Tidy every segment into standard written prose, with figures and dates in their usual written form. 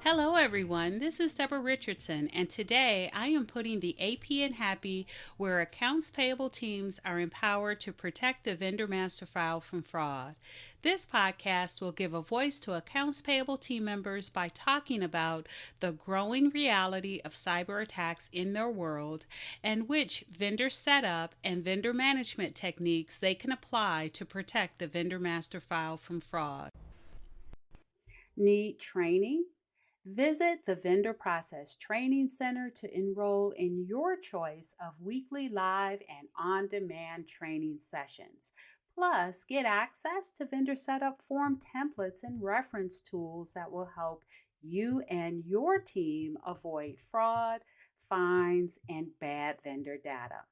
Hello everyone, this is Debra Richardson, and today I am putting the AP in Happy where accounts payable teams are empowered to protect the vendor master file from fraud. This podcast will give a voice to accounts payable team members by talking about the growing reality of cyber attacks in their world and which vendor setup and vendor management techniques they can apply to protect the vendor master file from fraud. Need training? Visit the Vendor Process Training Center to enroll in your choice of weekly live and on-demand training sessions. Plus, get access to vendor setup form templates and reference tools that will help you and your team avoid fraud, fines, and bad vendor data.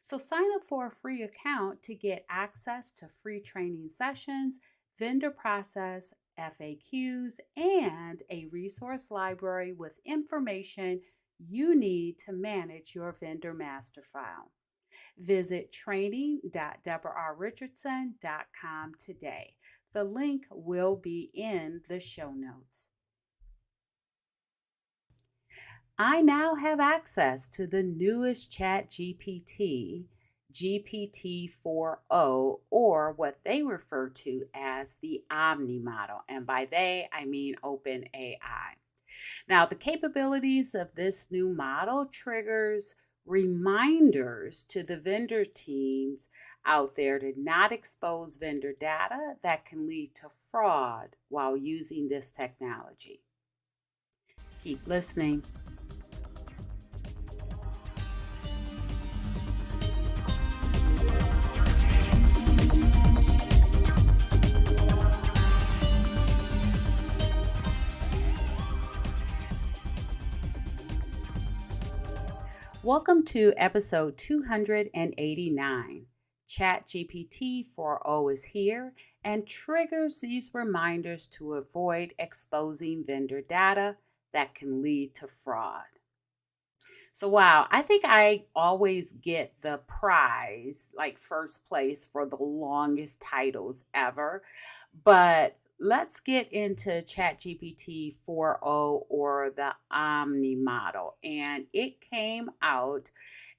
So sign up for a free account to get access to free training sessions, vendor process FAQs, and a resource library with information you need to manage your vendor master file. Visit training.debrarrichardson.com today. The link will be in the show notes. I now have access to the newest ChatGPT, GPT-4o, or what they refer to as the Omnimodel. And by they, I mean OpenAI. Now, the capabilities of this new model triggers reminders to the vendor teams out there to not expose vendor data that can lead to fraud while using this technology. Keep listening. Welcome to episode 289. ChatGPT-4o is here and triggers these reminders to avoid exposing vendor data that can lead to fraud. So wow, I think I always get the prize, like first place for the longest titles ever. But let's get into ChatGPT 4o or the Omnimodel. And it came out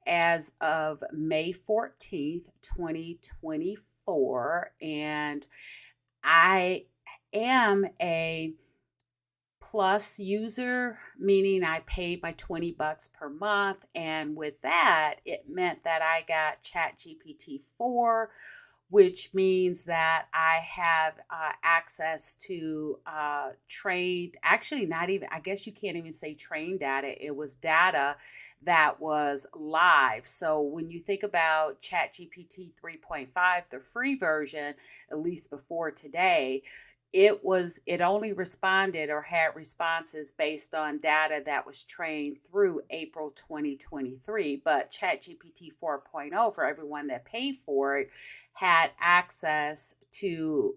as of May 14th, 2024. And I am a plus user, meaning I paid my $20 per month. And with that, it meant that I got ChatGPT 4, which means that I have access to trade, actually not even, I guess you can't even say train data. It was data that was live. So when you think about ChatGPT 3.5, the free version, at least before today, it only responded or had responses based on data that was trained through April 2023. But ChatGPT 4.0, for everyone that paid for it, had access to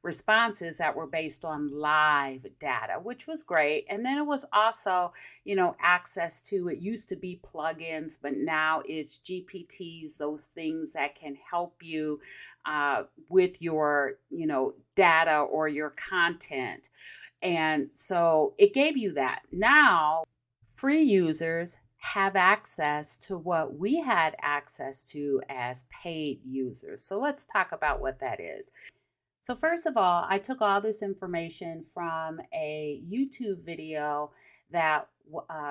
responses that were based on live data, which was great. And then it was also, access to, it used to be plugins, but now it's GPTs, those things that can help you with your, data or your content. And so it gave you that. Now, free users have access to what we had access to as paid users. So let's talk about what that is. So first of all, I took all this information from a YouTube video that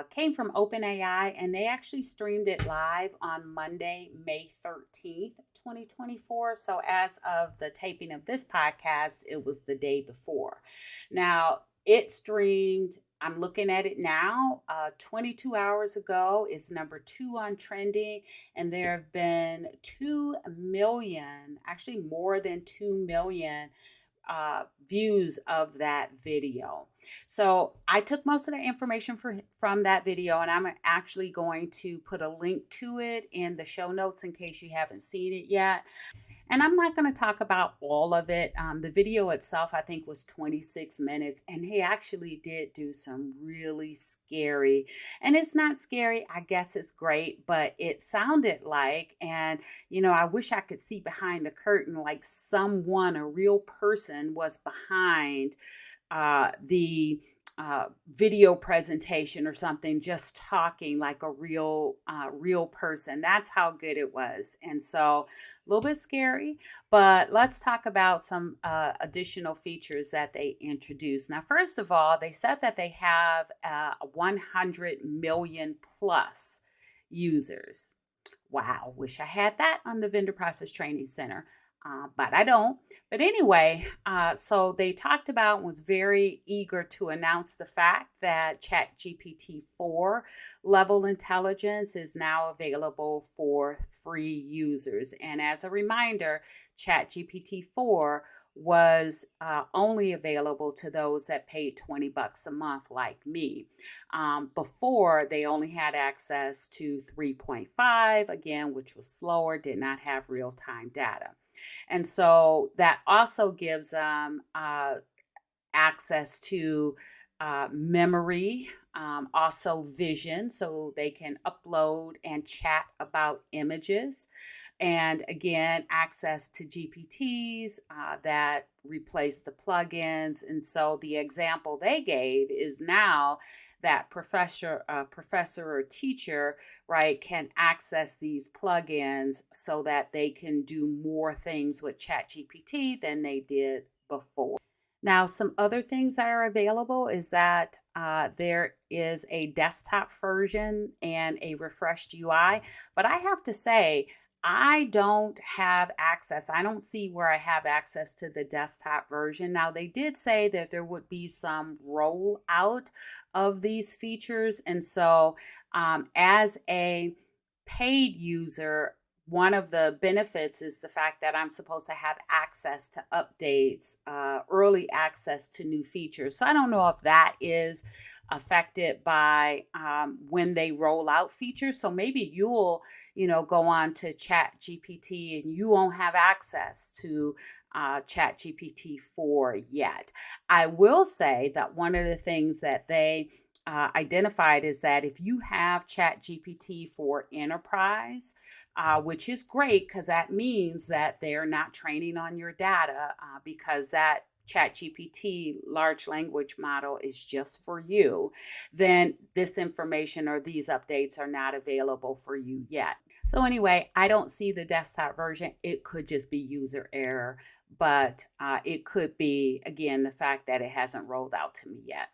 came from OpenAI, and they actually streamed it live on Monday, May 13th, 2024. So as of the taping of this podcast, it was the day before. Now, it streamed, I'm looking at it now, 22 hours ago. It's number 2 on trending, and there have been 2 million, actually more than 2 million views of that video. So I took most of the information from that video, and I'm actually going to put a link to it in the show notes in case you haven't seen it yet. And I'm not going to talk about all of it. The video itself, I think, was 26 minutes, and he actually did do some really scary, and it's not scary, I guess it's great, but it sounded like, and I wish I could see behind the curtain, like someone, a real person, was behind the video presentation or something, just talking like a real person. That's how good it was. And so a little bit scary, but let's talk about some additional features that they introduced. Now, first of all, they said that they have 100 million plus users. Wow, wish I had that on the Vendor Process Training Center, but I don't. But anyway, so they talked about, was very eager to announce the fact that ChatGPT-4 level intelligence is now available for free users. And as a reminder, ChatGPT-4 was only available to those that paid 20 bucks a month, like me. Before, they only had access to 3.5, again, which was slower, did not have real-time data. And so that also gives them access to memory, also vision, so they can upload and chat about images. And again, access to GPTs that replace the plugins. And so the example they gave is now that professor or teacher, right, can access these plugins so that they can do more things with ChatGPT than they did before. Now, some other things that are available is that there is a desktop version and a refreshed UI, but I have to say, I don't have access. I don't see where I have access to the desktop version. Now, they did say that there would be some rollout of these features. And so, as a paid user, one of the benefits is the fact that I'm supposed to have access to updates, early access to new features. So I don't know if that is affected by when they roll out features. So maybe you'll, go on to Chat GPT and you won't have access to Chat GPT-4 yet. I will say that one of the things that they identified is that if you have Chat GPT for Enterprise, which is great because that means that they're not training on your data because that ChatGPT large language model is just for you, then this information or these updates are not available for you yet. So anyway, I don't see the desktop version. It could just be user error, but it could be, again, the fact that it hasn't rolled out to me yet.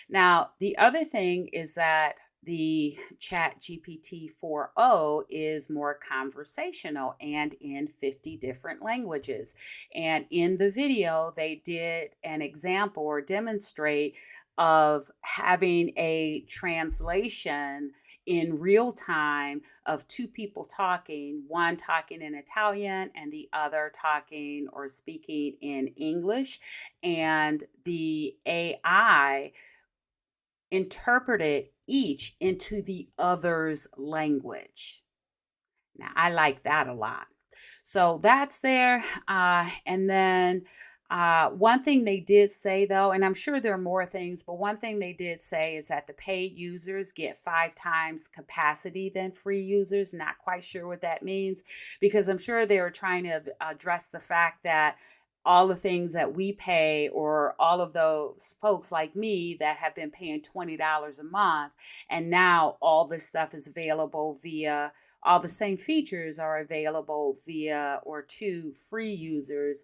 Now, the other thing is that the ChatGPT-4o is more conversational and in 50 different languages. And in the video, they did an example or demonstrate of having a translation in real time of two people talking, one talking in Italian and the other talking or speaking in English. And the AI interpreted each into the other's language. Now, I like that a lot. So that's there. And then one thing they did say, though, and I'm sure there are more things, but one thing they did say is that the paid users get 5 times capacity than free users. Not quite sure what that means, because I'm sure they were trying to address the fact that all the things that we pay, or all of those folks like me that have been paying $20 a month, and now all this stuff is available via, all the same features are available via or to free users.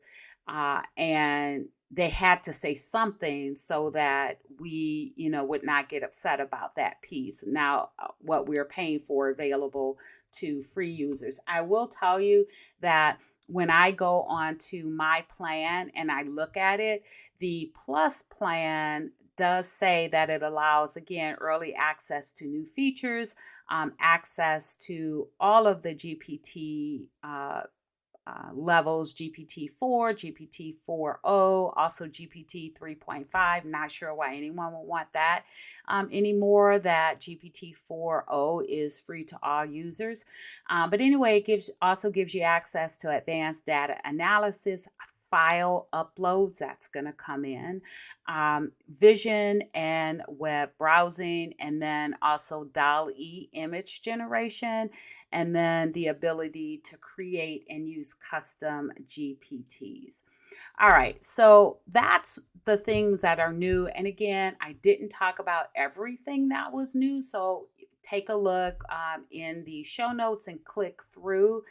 And they had to say something so that we, would not get upset about that piece. Now, what we're paying for available to free users. I will tell you that when I go on to my plan and I look at it, the plus plan does say that it allows, again, early access to new features, access to all of the GPT levels, GPT-4, GPT-4o, also GPT 3.5. Not sure why anyone would want that anymore. That GPT-4o is free to all users. But anyway, it also gives you access to advanced data analysis, file uploads that's going to come in, vision and web browsing, and then also DALL-E image generation, and then the ability to create and use custom GPTs. All right, so that's the things that are new. And again, I didn't talk about everything that was new. So take a look in the show notes and click through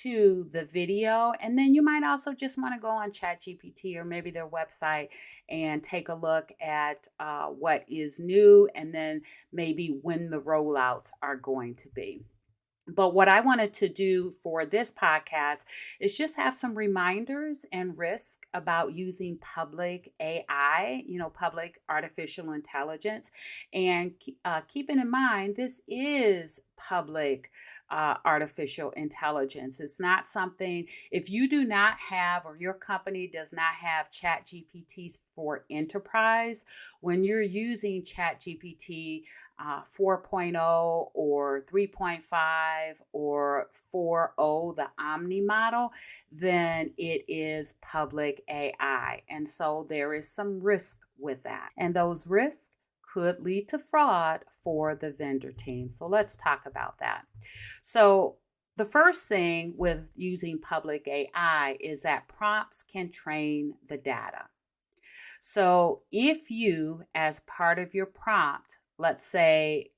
to the video. And then you might also just want to go on ChatGPT or maybe their website and take a look at what is new and then maybe when the rollouts are going to be. But what I wanted to do for this podcast is just have some reminders and risk about using public AI, public artificial intelligence. And keeping in mind, this is public artificial intelligence. It's not something, if you do not have or your company does not have ChatGPT for enterprise, when you're using ChatGPT 4.0 or 3.5 or 4o, the Omnimodel, then it is public AI. And so there is some risk with that. And those risks could lead to fraud for the vendor team. So let's talk about that. So the first thing with using public AI is that prompts can train the data. So if you, as part of your prompt, let's say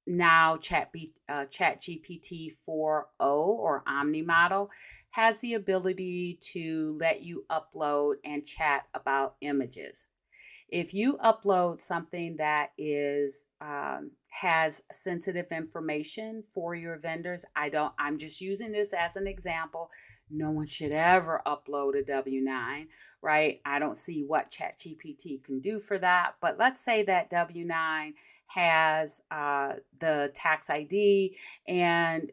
now ChatGPT-4o or Omnimodel has the ability to let you upload and chat about images. If you upload something that is has sensitive information for your vendors, I'm just using this as an example. No one should ever upload a W-9, right? I don't see what ChatGPT can do for that. But let's say that W-9 has the tax ID, and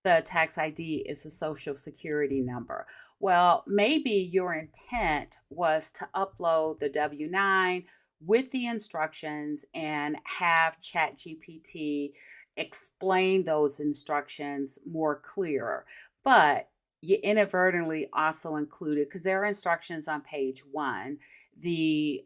the tax ID is a social security number. Well, maybe your intent was to upload the W-9 with the instructions and have ChatGPT explain those instructions more clearer. But you inadvertently also included, because there are instructions on page 1, the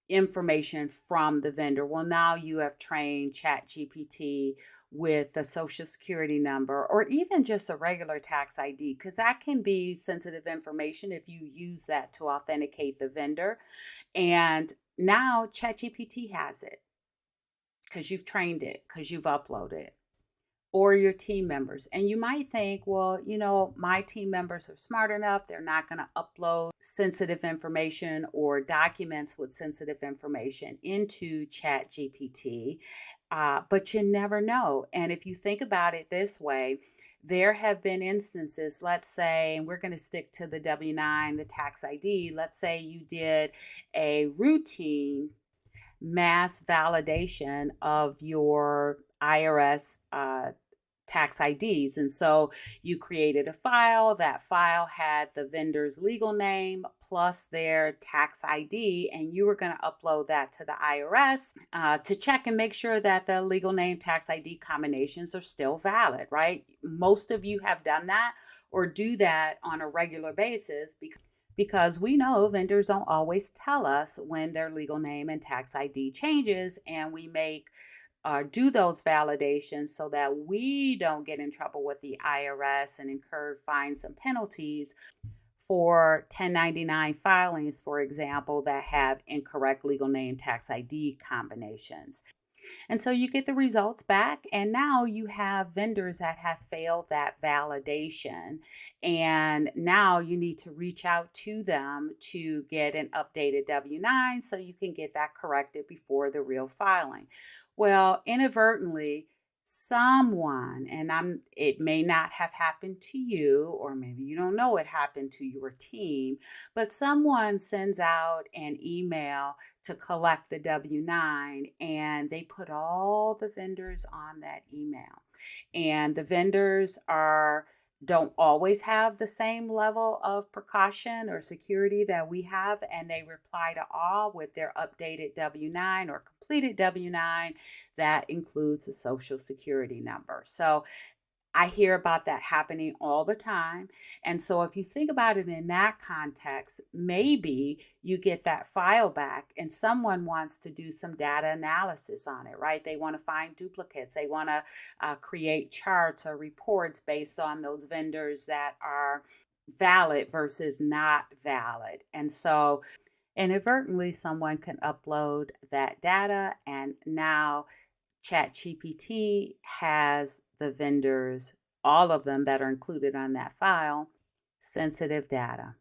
information from the vendor. Well, now you have trained ChatGPT with the social security number or even just a regular tax ID, because that can be sensitive information if you use that to authenticate the vendor. And now ChatGPT has it because you've trained it, because you've uploaded, or your team members. And you might think, well, my team members are smart enough. They're not going to upload sensitive information or documents with sensitive information into ChatGPT. But you never know. And if you think about it this way, there have been instances, let's say, and we're going to stick to the W-9, the tax ID. Let's say you did a routine mass validation of your IRS tax IDs. And so you created a file. That file had the vendor's legal name plus their tax ID, and you were going to upload that to the IRS to check and make sure that the legal name tax ID combinations are still valid, right? Most of you have done that or do that on a regular basis because we know vendors don't always tell us when their legal name and tax ID changes, and we do those validations so that we don't get in trouble with the IRS and incur fines and penalties for 1099 filings, for example, that have incorrect legal name tax ID combinations. And so you get the results back, and now you have vendors that have failed that validation. And now you need to reach out to them to get an updated W-9 so you can get that corrected before the real filing. Well, inadvertently, someone, and it may not have happened to you, or maybe you don't know it happened to your team, but someone sends out an email to collect the W-9, and they put all the vendors on that email. And the vendors are don't always have the same level of precaution or security that we have, and they reply to all with their updated W-9 or completed W-9 that includes a social security number. So I hear about that happening all the time. And so, if you think about it in that context, maybe you get that file back and someone wants to do some data analysis on it, right? They want to find duplicates, they want to create charts or reports based on those vendors that are valid versus not valid. And so, inadvertently, someone can upload that data, and now ChatGPT has the vendors, all of them that are included on that file, sensitive data.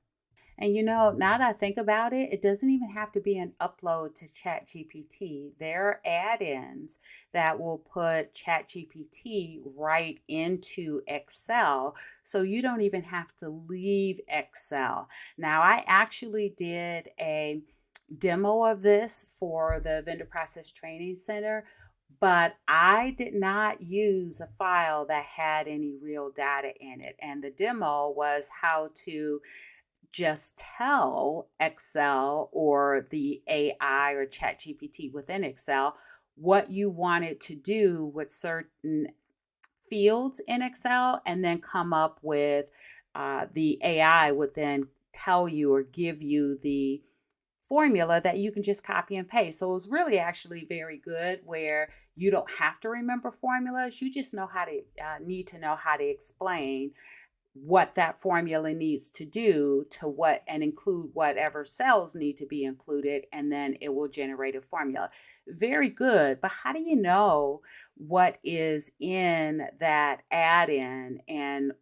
And now that I think about it, it doesn't even have to be an upload to ChatGPT. There are add-ins that will put ChatGPT right into Excel, so you don't even have to leave Excel. Now, I actually did a demo of this for the Vendor Process Training Center, but I did not use a file that had any real data in it. And the demo was how to just tell Excel or the AI or ChatGPT within Excel what you wanted to do with certain fields in Excel, and then come up with the AI would then tell you or give you the formula that you can just copy and paste. So it was really actually very good, where you don't have to remember formulas. You just need to know how to explain what that formula needs to do to what, and include whatever cells need to be included, and then it will generate a formula. Very good. But how do you know what is in that add-in, and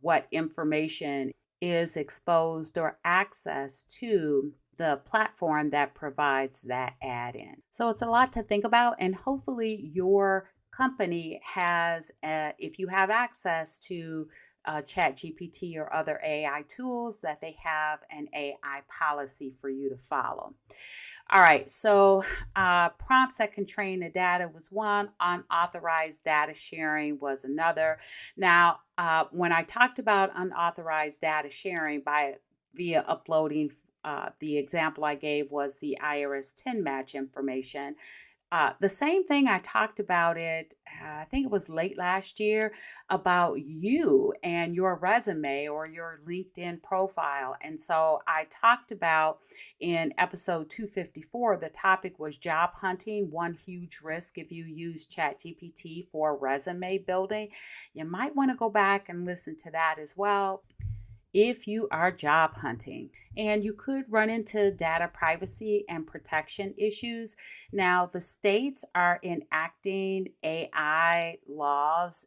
what information is exposed or accessed to the platform that provides that add-in? So it's a lot to think about, and hopefully your company has, if you have access to ChatGPT or other AI tools, that they have an AI policy for you to follow. All right, so prompts that can train the data was one, unauthorized data sharing was another. Now, when I talked about unauthorized data sharing via uploading, the example I gave was the IRS 10 match information. The same thing I talked about I think it was late last year, about you and your resume or your LinkedIn profile. And so I talked about in episode 254, the topic was job hunting, one huge risk if you use ChatGPT for resume building. You might want to go back and listen to that as well if you are job hunting. And you could run into data privacy and protection issues. Now, the states are enacting AI laws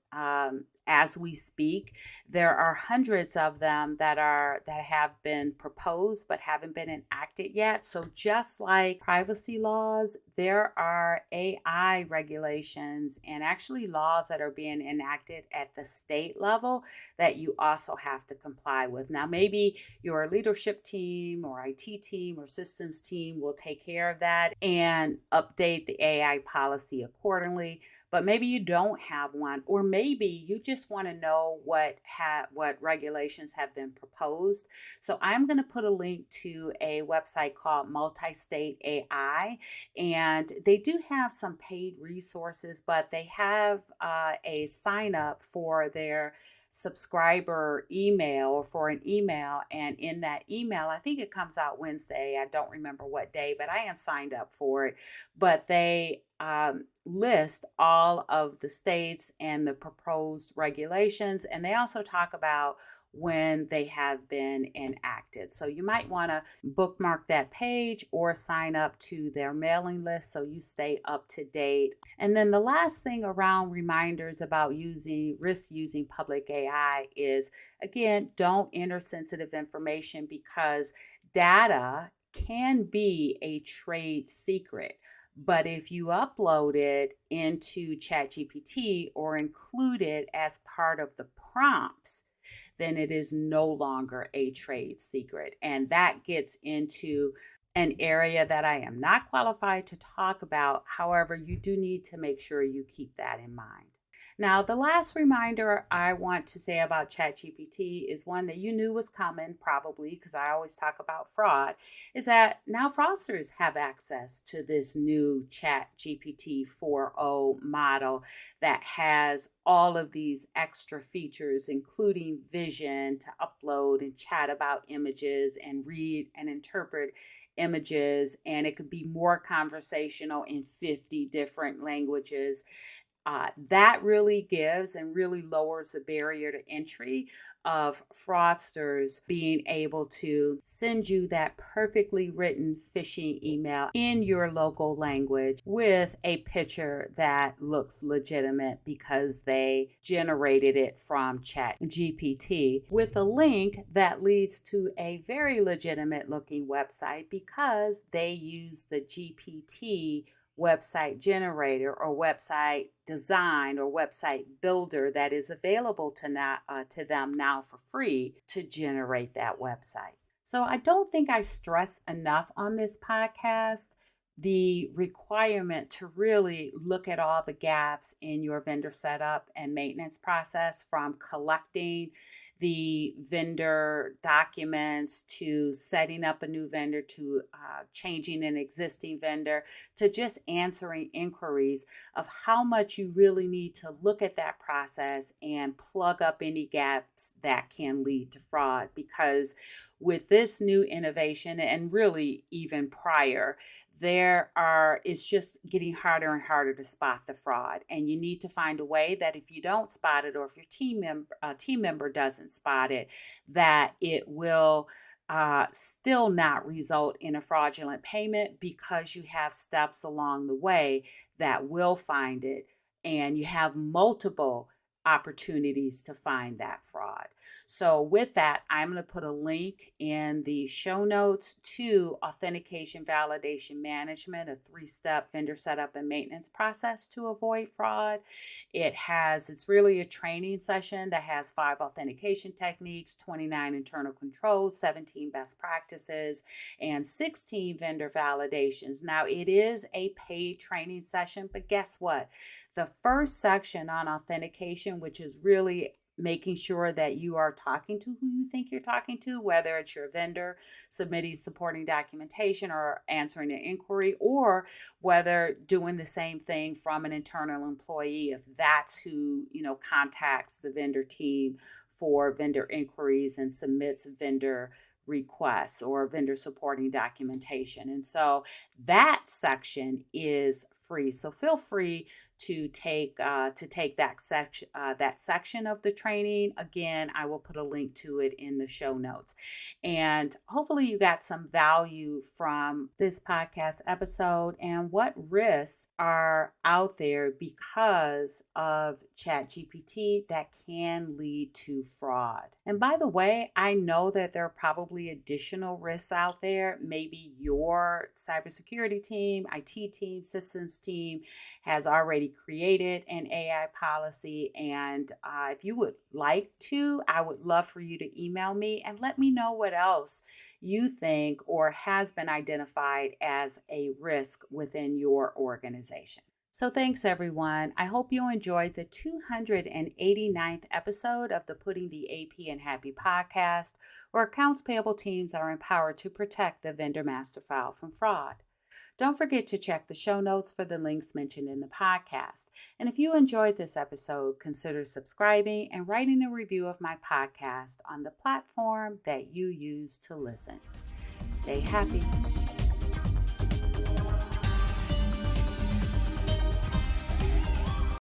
as we speak. There are hundreds of them that have been proposed but haven't been enacted yet. So just like privacy laws, there are AI regulations and actually laws that are being enacted at the state level that you also have to comply with. Now, maybe your leadership team or IT team or systems team will take care of that and update the AI policy accordingly. But maybe you don't have one, or maybe you just want to know what regulations have been proposed. So I'm going to put a link to a website called Multi-State AI, and they do have some paid resources, but they have a sign up for their subscriber email, or for an email. And in that email, I think it comes out Wednesday, I don't remember what day, but I am signed up for it. But they list all of the states and the proposed regulations, and they also talk about when they have been enacted. So you might want to bookmark that page or sign up to their mailing list so you stay up to date. And then the last thing around reminders about using public AI is, again, don't enter sensitive information, because data can be a trade secret. But if you upload it into ChatGPT or include it as part of the prompts, then it is no longer a trade secret. And that gets into an area that I am not qualified to talk about. However, you do need to make sure you keep that in mind. Now, the last reminder I want to say about ChatGPT is one that you knew was coming, probably, because I always talk about fraud, is that now fraudsters have access to this new ChatGPT-4o model that has all of these extra features, including vision to upload and chat about images and read and interpret images, and it could be more conversational in 50 different languages. That really gives and really lowers the barrier to entry of fraudsters being able to send you that perfectly written phishing email in your local language with a picture that looks legitimate because they generated it from ChatGPT with a link that leads to a very legitimate looking website because they use the GPT website generator or website design or website builder that is available to them now for free to generate that website. So I don't think I stress enough on this podcast the requirement to really look at all the gaps in your vendor setup and maintenance process, from collecting the vendor documents to setting up a new vendor to changing an existing vendor to just answering inquiries of how much you really need to look at that process and plug up any gaps that can lead to fraud. Because with this new innovation, and really even prior, it's just getting harder and harder to spot the fraud, and you need to find a way that if you don't spot it, or if your team member doesn't spot it, that it will still not result in a fraudulent payment, because you have steps along the way that will find it, and you have multiple opportunities to find that fraud. So with that, I'm going to put a link in the show notes to Authentication Validation Management, a 3-step vendor setup and maintenance process to avoid fraud. It's really a training session that has 5 authentication techniques, 29 internal controls, 17 best practices, and 16 vendor validations. Now, it is a paid training session, but guess what? The first section on authentication, which is really making sure that you are talking to who you think you're talking to, whether it's your vendor submitting supporting documentation or answering an inquiry, or whether doing the same thing from an internal employee, if that's who contacts the vendor team for vendor inquiries and submits vendor requests or vendor supporting documentation. And so that section is free. So feel free to take that section of the training. Again, I will put a link to it in the show notes. And hopefully you got some value from this podcast episode and what risks are out there because of ChatGPT that can lead to fraud. And by the way, I know that there are probably additional risks out there. Maybe your cybersecurity team, IT team, systems team has already created an AI policy. And if you would like to, I would love for you to email me and let me know what else you think or has been identified as a risk within your organization. So thanks, everyone. I hope you enjoyed the 289th episode of the Putting the AP in Happy podcast, where accounts payable teams are empowered to protect the vendor master file from fraud. Don't forget to check the show notes for the links mentioned in the podcast. And if you enjoyed this episode, consider subscribing and writing a review of my podcast on the platform that you use to listen. Stay happy.